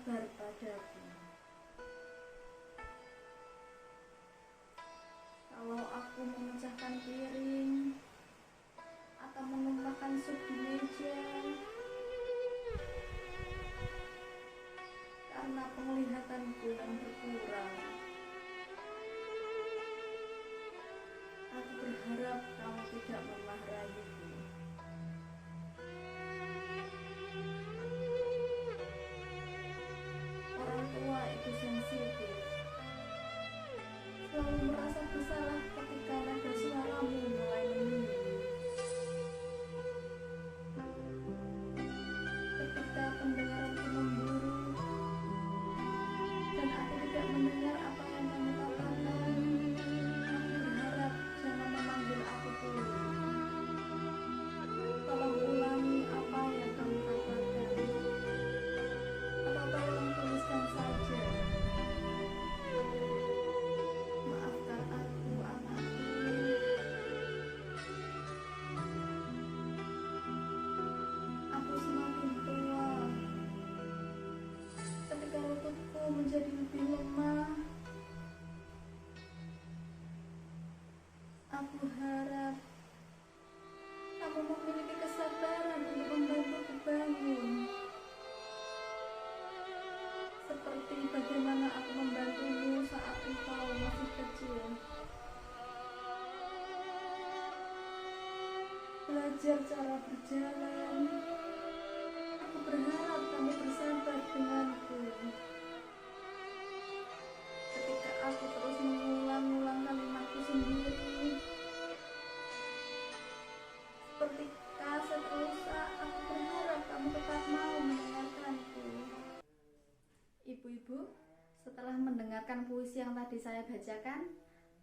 sabar padaku. Kalau aku memecahkan piring atau menumpahkan sup di meja karena penglihatanku yang berkurang, aku berharap kamu tidak memarahiku. Orang tua itu sensitif, selalu merasa bersalah ketika nada suaramu mulai meninggi. Ketika pendengaranku memburu dan aku tidak mendengar apa yang kamu katakan, aku berharap jangan memanggil aku dulu. Tolong ulangi apa yang kamu katakan. Atau tolong tuliskan saja. Maafkan aku, anakku. Aku semakin tua. Ketika lututku menjadi lebih lemah, aku harap kamu memiliki kesabaran untuk membantuku bangun. Seperti bagaimana aku membantumu saat engkau masih kecil. Belajar cara berjalan. Aku berharap kamu bersabar denganku. Ketika aku terus mengulang-ulang kalimatku sendiri, seperti kaset rusak, aku berharap kamu tetap mau mendengarkanku. Ibu-ibu, setelah mendengarkan puisi yang tadi saya bacakan,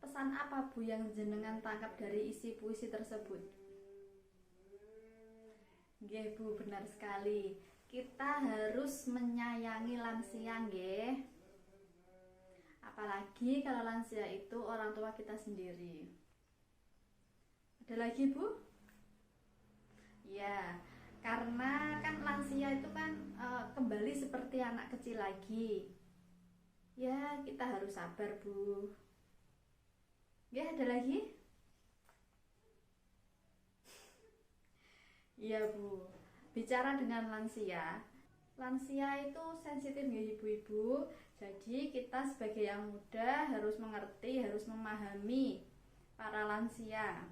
pesan apa Bu yang jenengan tangkap dari isi puisi tersebut? Nggih Bu, benar sekali. Kita harus menyayangi lansia nggih. Apalagi kalau lansia itu orang tua kita sendiri. Ada lagi Bu? Ya, karena kan lansia itu kan kembali seperti anak kecil lagi. Ya, kita harus sabar Bu. Ya, ada lagi? Iya Bu, bicara dengan lansia. Lansia itu sensitif ya ibu-ibu. Jadi kita sebagai yang muda harus mengerti, harus memahami para lansia.